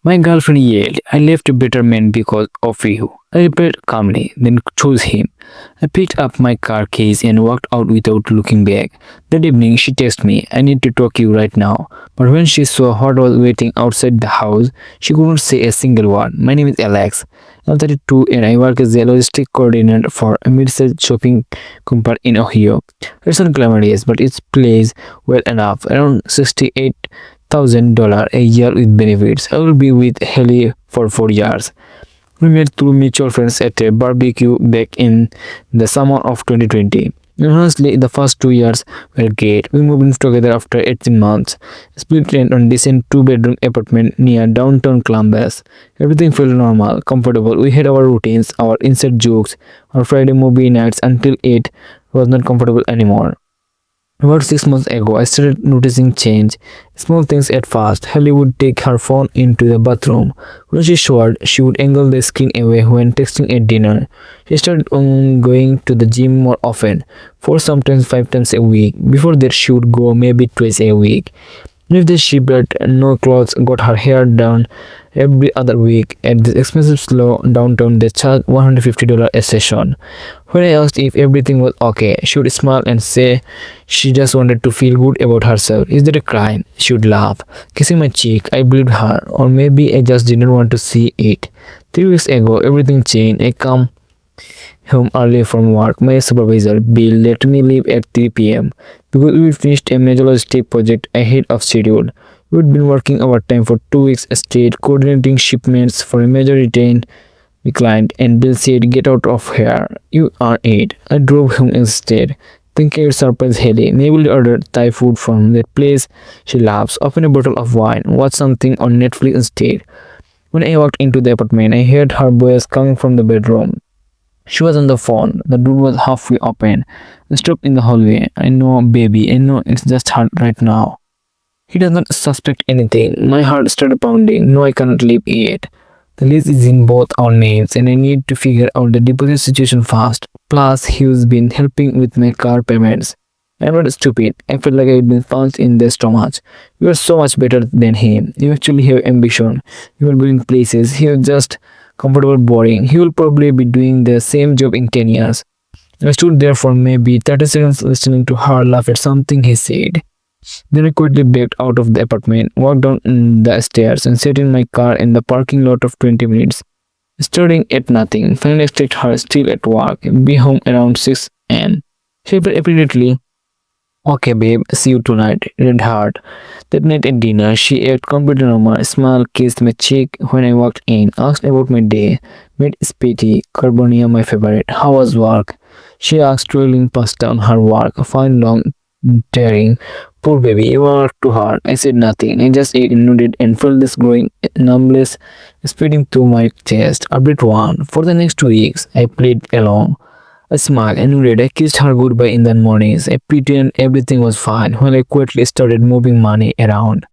My girlfriend yelled, I left a better man because of you. I replied calmly, then chose him. I picked up my car keys and walked out without looking back. That evening, she texted me, I need to talk to you right now. But when she saw what was waiting outside the house, she couldn't say a single word. My name is Alex. I'm 32 and I work as a logistic coordinator for a mid-sized shopping company in Ohio. It's not glamorous, but it pays well enough, around $68,000 a year with benefits. I will be with Haley for 4 years. We met through mutual friends at a barbecue back in the summer of 2020. And honestly, the first 2 years were great. We moved in together after 18 months. Split rent on decent two-bedroom apartment near downtown Columbus. Everything felt normal, comfortable. We had our routines, our inside jokes, our Friday movie nights until it was not comfortable anymore. About 6 months ago, I started noticing change. Small things at first. Haley would take her phone into the bathroom. When she showered, she would angle the screen away when texting at dinner. She started going to the gym more often, 4 sometimes 5 times a week. Before that, she would go maybe twice a week. If the she brought no clothes, got her hair done every other week at this expensive salon downtown, they charged $150 a session. When I asked if everything was okay, she would smile and say she just wanted to feel good about herself. Is that a crime? She would laugh, kissing my cheek. I believed her, or maybe I just didn't want to see it. 3 weeks ago, everything changed. I come home early from work. My supervisor, Bill, let me leave at 3 p.m. because we finished a major logistic project ahead of schedule. We'd been working overtime for 2 weeks straight, coordinating shipments for a major retail client, and Bill said, get out of here. You are it. I drove home instead, thinking it surprised Haley. Maybe we'll order Thai food from that place she loves, open a bottle of wine, watch something on Netflix instead. When I walked into the apartment, I heard her voice coming from the bedroom. She was on the phone. The door was halfway open. I stopped in the hallway. I know, baby. I know it's just hard right now. He does not suspect anything. My heart started pounding. No, I cannot leave yet. The lease is in both our names and I need to figure out the deposit situation fast. Plus, he's been helping with my car payments. I'm not stupid. I felt like I'd been punched in the stomach. You are so much better than him. You actually have ambition. You are going places. He is just comfortable boring. He will probably be doing the same job in 10 years. I stood there for maybe 30 seconds listening to her laugh at something he said. Then I quickly backed out of the apartment, walked down the stairs and sat in my car in the parking lot of 20 minutes, staring at nothing. Finally I expected her still at work, be home around 6 am. She replied immediately, okay babe, see you tonight, red heart. That night at dinner, she ate completely normal, smiled, kissed my cheek when I walked in, asked about my day, made spaghetti, carbonia my favorite, how was work? She asked, twirling pasta on her work, fine long, tearing. Poor baby, you are too hard. I said nothing. I just ate and nodded and felt this growing numbness spreading through my chest. Update 1. For the next 2 weeks, I played along. I smiled and nodded. I kissed her goodbye in the mornings. I pretended everything was fine when I quietly started moving money around.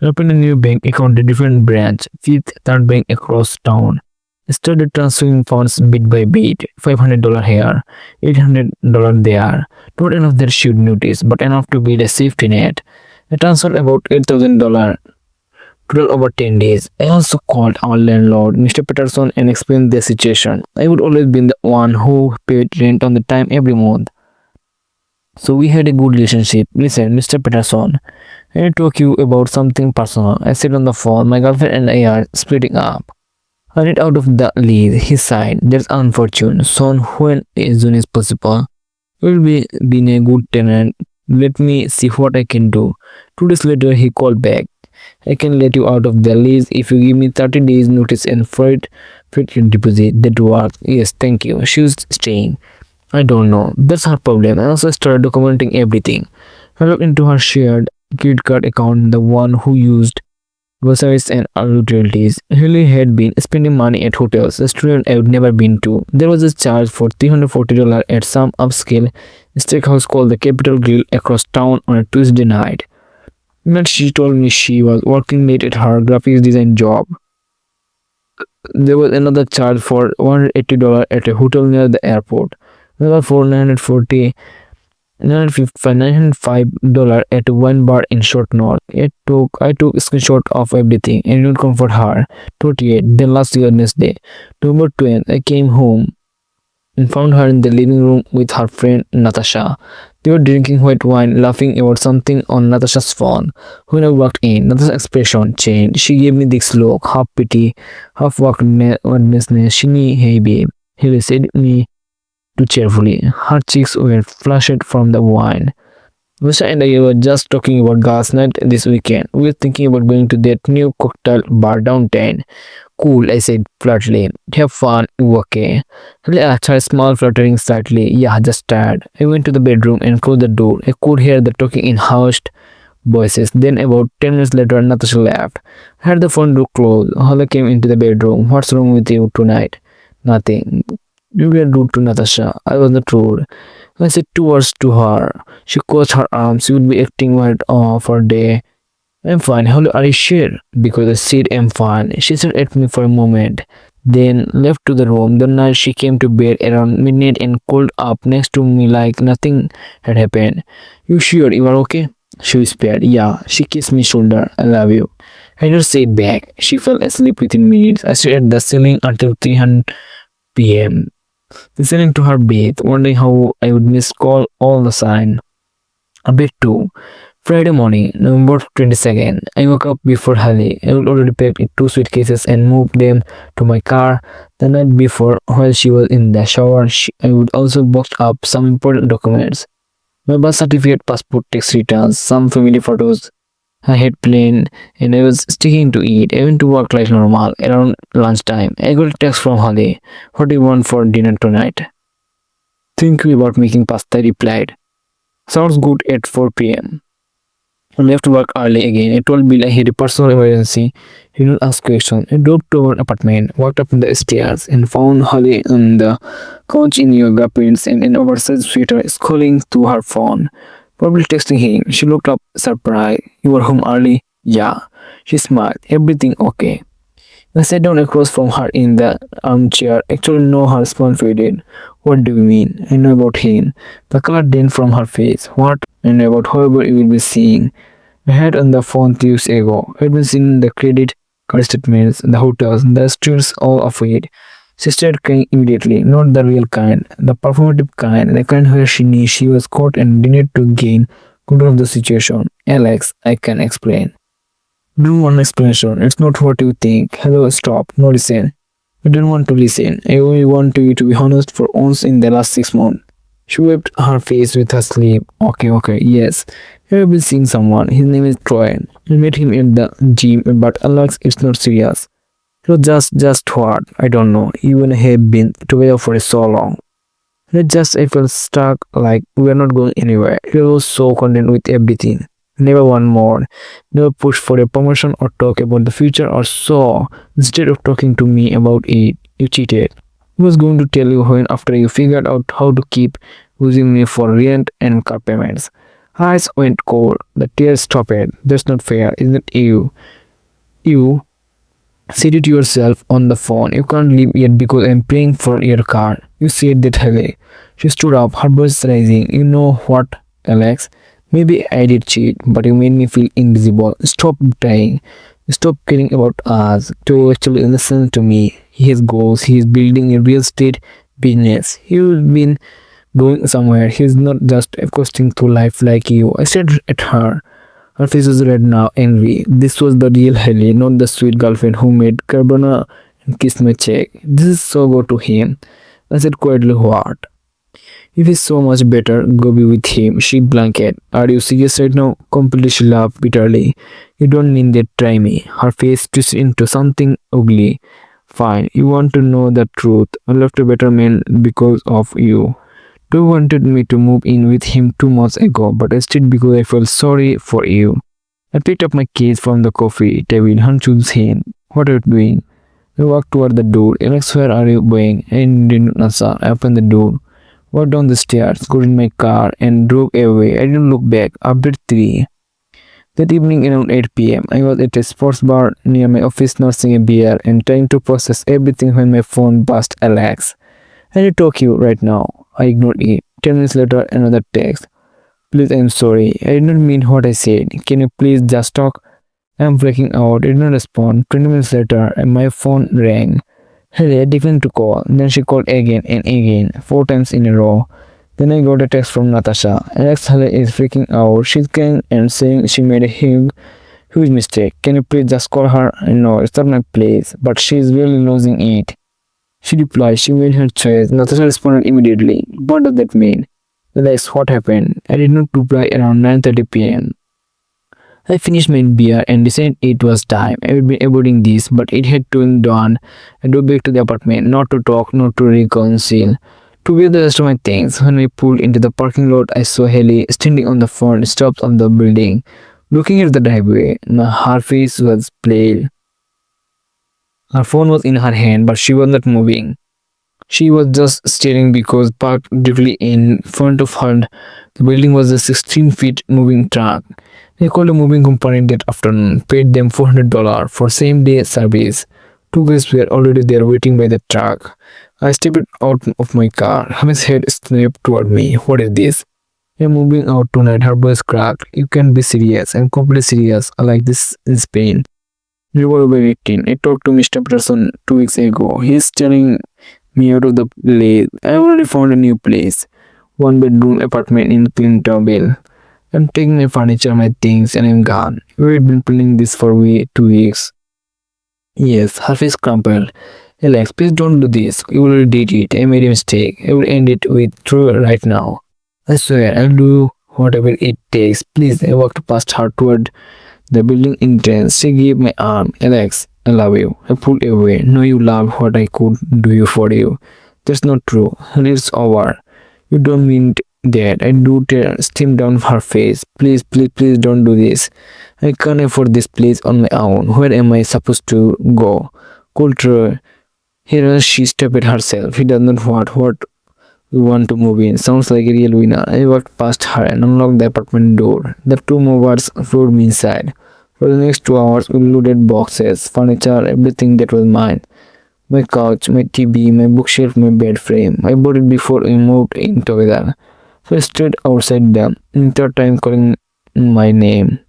I opened a new bank account at a different branch, Fifth Third Bank across town. I started transferring funds bit by bit, $500 here, $800 there. Not enough that she would notice, but enough to build a safety net. I transferred about $8,000 total over 10 days. I also called our landlord, Mr. Peterson, and explained the situation. I would always be the one who paid rent on the time every month. So we had a good relationship. Listen, Mr. Peterson, I need to talk to you about something personal. I said on the phone, my girlfriend and I are splitting up. I need out of the lease, he sighed. That's unfortunate. Son, when as soon as possible. Will be being a good tenant. Let me see what I can do. 2 days later, he called back. I can let you out of the lease if you give me 30 days notice and Fred your deposit. That works. Yes, thank you. She was staying. I don't know. That's her problem. I also started documenting everything. I looked into her shared credit card account, the one who used groceries and utilities. Haley had been spending money at hotels, a restaurant I had never been to. There was a charge for $340 at some upscale steakhouse called the Capitol Grill across town on a Tuesday night. But she told me she was working late at her graphics design job. There was another charge for $180 at a hotel near the airport. Another for $940 $905 at one bar in short note. I took a screenshot of everything and didn't comfort her. 28. Then last Wednesday, October 20th, I came home and found her in the living room with her friend Natasha. They were drinking white wine, laughing about something on Natasha's phone. When I walked in, Natasha's expression changed. She gave me this look, half pity, half earnestness. She knew, hey babe, he said me too cheerfully. Her cheeks were flushed from the wine. Vasha and I were just talking about girls' night this weekend. We were thinking about going to that new cocktail bar downtown. Cool, I said flatly. Have fun, you okay? He asked her, smile fluttering slightly. Yeah, just tired. I went to the bedroom and closed the door. I could hear the talking in hushed voices. Then about 10 minutes later, Natasha left. I heard the front door close. Holly came into the bedroom. What's wrong with you tonight? Nothing. You were rude to Natasha. I was not rude. I said 2 words to her. She crossed her arms. She would be acting right off her day. I'm fine. Hello, are you sure? Because I said I'm fine. She stared at me for a moment, then left to the room. The night she came to bed around midnight and curled up next to me like nothing had happened. You sure you are okay? She whispered. Yeah. She kissed my shoulder. I love you. I just said back. She fell asleep within minutes. I stared at the ceiling until 300 p.m. Listening to her breathe, wondering how I would miss call all the sign. A bit too. Friday morning, November 22nd, I woke up before Holly. I had already packed 2 suitcases and moved them to my car. The night before, while she was in the shower, I would also boxed up some important documents. My birth certificate, passport, tax returns, some family photos I had planned, and I was sticking to it. I went to work like normal. Around lunchtime, I got a text from Holly. What do you want for dinner tonight? Thinking about making pasta, I replied. Sounds good at 4 p.m. I left work early again. I told Bill I had a personal emergency. He didn't ask questions. I drove to our apartment, walked up the stairs, and found Holly on the couch in yoga pants and an oversized sweater, scrolling through her phone. Probably texting him. She looked up, surprised. You were home early? Yeah. She smiled. Everything okay? I sat down across from her in the armchair. Actually, no, her smile faded. What do you mean? I know about him. The color drained from her face. What? I know about whoever you will be seeing. I had on the phone 2 years ago. I had been seeing the credit card statements, the hotels, the streets, all of it. She started crying immediately, not the real kind, the performative kind, the kind where she knew she was caught and needed to gain control of the situation. Alex, I can explain. Don't want an explanation. It's not what you think. Hello, stop. No, listen. I don't want to listen. I only want you to be honest for once in the last 6 months. She wiped her face with her sleeve. Okay, yes. I have been seeing someone. His name is Troy. I met him at the gym, but Alex, it's not serious. So just what? I don't know. Even have been together for so long. I felt stuck, like we are not going anywhere. He was so content with everything. Never want more. Never push for a promotion or talk about the future or so. Instead of talking to me about it, you cheated. He was going to tell you when after you figured out how to keep using me for rent and car payments. Her eyes went cold. The tears stopped. That's not fair, isn't it you? You said it yourself on the phone. You can't leave yet because I'm paying for your car. You said that heavily. She stood up, her voice rising. You know what, Alex? Maybe I did cheat, but you made me feel invisible. Stop trying. Stop caring about us. To actually listen to me. He has goals. He is building a real estate business. He's been going somewhere. He's not just coasting through life like you. I stared at her. Her face was red now, angry. This was the real Haley, not the sweet girlfriend who made carbona and kissed my cheek. This is so go to him. I said quietly, what? If he's so much better, go be with him. She blanked. Are you serious right now? Completely she laughed bitterly. You don't mean that, try me. Her face twisted into something ugly. Fine, you want to know the truth. I left a better man because of you. You wanted me to move in with him 2 months ago, but I stayed because I felt sorry for you. I picked up my keys from the coffee table, Hanchu's hand. What are you doing? I walked toward the door. Alex, where are you going? I didn't answer. I opened the door, walked down the stairs, got in my car, and drove away. I didn't look back. Update 3. That evening around 8 p.m., I was at a sports bar near my office nursing a beer and trying to process everything when my phone buzzed. Alex, I need to talk to you right now. I ignored it. 10 minutes later, another text. Please, I'm sorry. I did not mean what I said. Can you please just talk? I'm freaking out. I did not respond. 20 minutes later, and my phone rang. Haley declined to call. Then she called again and again, 4 times in a row. Then I got a text from Natasha. Alex, Haley is freaking out. She's crying and saying she made a huge mistake. Can you please just call her? I know it's not my place, but she's really losing it. She replied she made her choice. Natasha responded immediately. What does that mean? Alex, what happened? I did not reply around 9:30 p.m. I finished my beer and decided it was time. I had been avoiding this, but it had turned dawn. I drove back to the apartment, not to talk, not to reconcile, to get the rest of my things. When I pulled into the parking lot, I saw Haley standing on the front steps of the building, looking at the driveway. Her face was pale. Her phone was in her hand, but she was not moving. She was just staring because parked directly in front of her, the building was a 16 feet moving truck. I called a moving company that afternoon, paid them $400 for same day service. Two guys were already there waiting by the truck. I stepped out of my car. Hami's head snapped toward me. What is this? I'm moving out tonight, her voice cracked. You can't be serious. I'm completely serious. I like this in Spain. Revolver 18. I talked to Mr. Peterson 2 weeks ago. He's telling me out of the place. I already found a new place. 1 bedroom apartment in Clintonville. I'm taking my furniture, my things, and I'm gone. We've been planning this for 2 weeks. Yes, her face crumpled. Alex, please don't do this. You already did it. I made a mistake. I will end it with through right now. I swear, I'll do whatever it takes. Please, I walked past her toward the building entrance. She gave my arm. Alex, I love you. I pulled away. No, you love what I could do for you. That's not true. It's over. You don't mean that. I do tear steam down her face. Please, please, please don't do this. I can't afford this place on my own. Where am I supposed to go? Coulter. Here she stepped at herself. He does not what we want to move in. Sounds like a real winner. I walked past her and unlocked the apartment door. The two movers followed me inside. For the next 2 hours, we loaded boxes, furniture, everything that was mine. My couch, my TV, my bookshelf, my bed frame. I bought it before we moved in together. So I stood outside the entire time calling my name,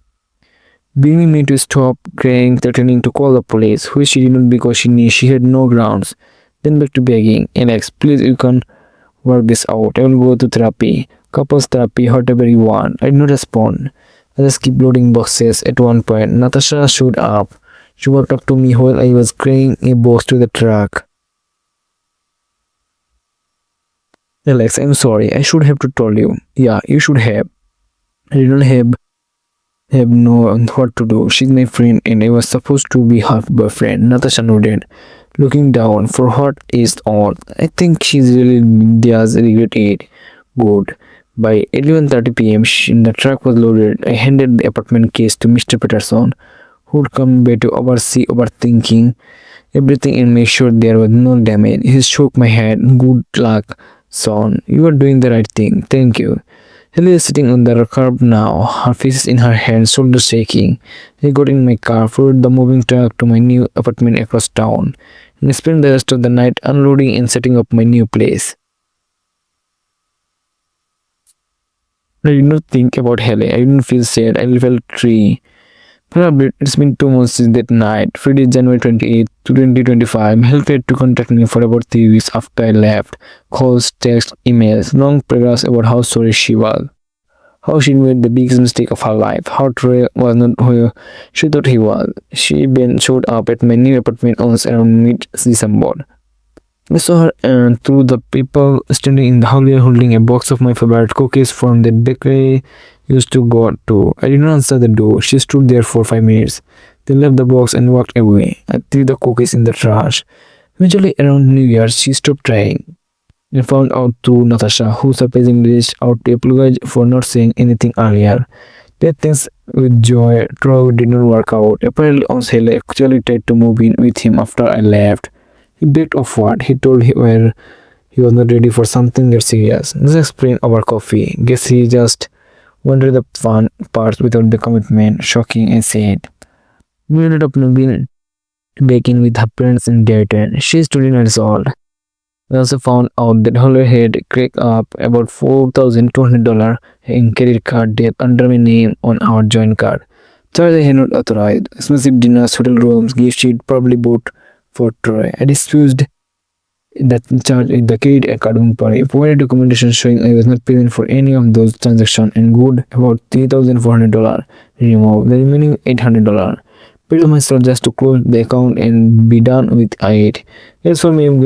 begging me to stop crying, threatening to call the police, which she did not because she knew she had no grounds. Then back to begging. Alex, please, you can work this out. I will go to therapy, couples therapy, whatever you want. I did not respond. I just keep loading boxes. At one point, Natasha showed up. She walked up to me while I was carrying a box to the truck. Alex, I'm sorry. I should have told you. Yeah, you should have. I didn't have known what to do. She's my friend and I was supposed to be her boyfriend. Natasha nodded, looking down. For what is odd? I think she really does regret it. Good. By 11:30 p.m., the truck was loaded. I handed the apartment keys to Mr. Peterson, who would come by to oversee overthinking everything and make sure there was no damage. He shook my head. Good luck, son. You are doing the right thing. Thank you. Haley is sitting on the curb now, her face in her hands, shoulders shaking. I got in my car, followed the moving truck to my new apartment across town, and spent the rest of the night unloading and setting up my new place. I did not think about Haley. I didn't feel sad. I felt free. Probably it's been 2 months since that night. Friday, January 28th, 2025. Haley tried to contact me for about 3 weeks after I left. Calls, texts, emails, long paragraphs about how sorry she was. How she made the biggest mistake of her life. How Troy was not who she thought he was. She then showed up at my new apartment once around mid-December. I saw her through the people standing in the hallway holding a box of my favorite cookies from the bakery used to go to. I did not answer the door. She stood there for 5 minutes, then left the box and walked away. I threw the cookies in the trash. Eventually, around New Year, she stopped trying and found out through Natasha, who surprisingly reached out to apologize for not saying anything earlier. That things with Joy Troy did not work out. Apparently, Haley actually tried to move in with him after I left. He begged of what? He told her where he was not ready for something that serious. Let's explain over coffee. Guess he just wanted the fun parts without the commitment. Shocking, I said. We ended up moving back in with her parents in Dayton. She's 29 years old. I also found out that Holler had cracked up about $4,200 in credit card debt under my name on our joint card. Charge I had not authorized. Expensive dinners, hotel rooms, gift sheet probably bought for Troy. I dispused that charge with the credit card company. Provided documentation showing I was not present for any of those transactions and good about $3,400 removed. The remaining $800 paid myself just to close the account and be done with it. As for me, I'm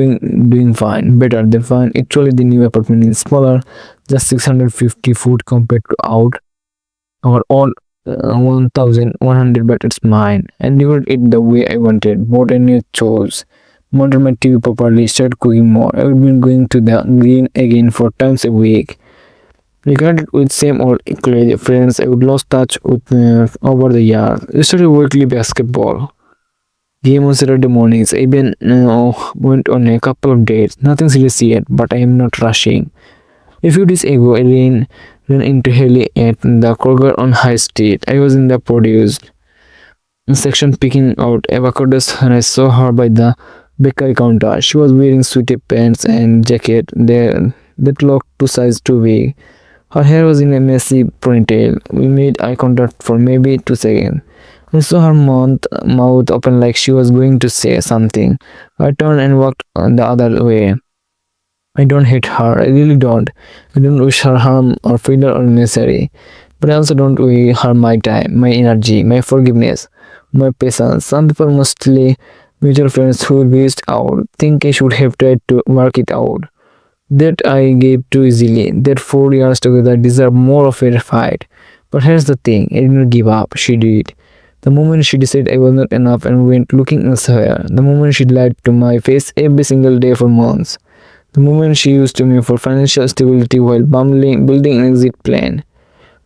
doing fine, better than fine. Actually, the new apartment is smaller, just 650 foot compared to our old 1,100, but it's mine. I delivered it the way I wanted. Bought a new chores, mounted my TV properly, started cooking more. I've been going to the green again 4 times a week. Regarded with same old Qley friends, I would lost touch with over the years. I started weekly basketball game on Saturday mornings. I even went on a couple of dates. Nothing serious yet, but I am not rushing. A few days ago, I ran into Haley at the Kroger on High Street. I was in the produce section picking out avocados and I saw her by the bakery counter. She was wearing sweatpants and jacket that looked 2 sizes too big. Her hair was in a messy ponytail. We made eye contact for maybe 2 seconds. I saw her mouth open like she was going to say something. I turned and walked the other way. I don't hate her, I really don't. I don't wish her harm or failure or misery. But I also don't owe her my time, my energy, my forgiveness, my patience. Some people, mostly mutual friends who reached out, think I should have tried to work it out. That I gave too easily. That 4 years together deserve more of a fight. But here's the thing, I didn't give up, she did. The moment she decided I was not enough and went looking elsewhere. The moment she lied to my face every single day for months. The moment she used me for financial stability while building an exit plan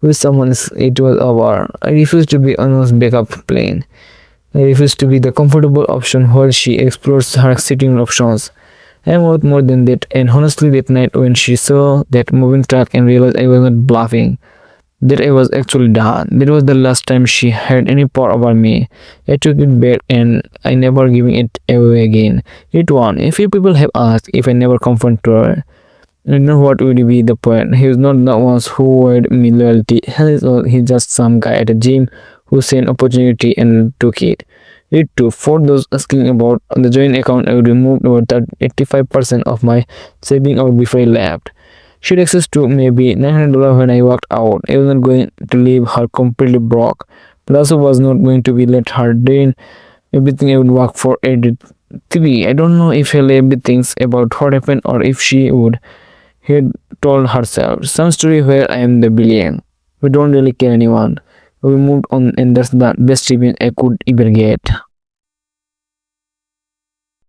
with someone else, it was over. I refused to be Anna's backup plan. I refused to be the comfortable option while she explores her exciting options. I am worth more than that, and honestly, that night when she saw that moving truck and realized I was not bluffing, that I was actually done. That was the last time she had any power over me. I took it back and I never giving it away again. It won. A few people have asked if I never confront her. I don't know what would be the point. He was not the ones who owed me loyalty. Hell is all. He's just some guy at a gym who saw an opportunity and took it. It too. For those asking about the joint account, I removed about 85% of my saving out before I left. She had access to maybe $900 when I walked out. I was not going to leave her completely broke, but also was not going to be let her drain everything I would work for at 3. I don't know if Haley ever thinks about what happened or if she would had told herself some story where I am the villain. We don't really care anyone. We moved on and that's the best revenge I could ever get.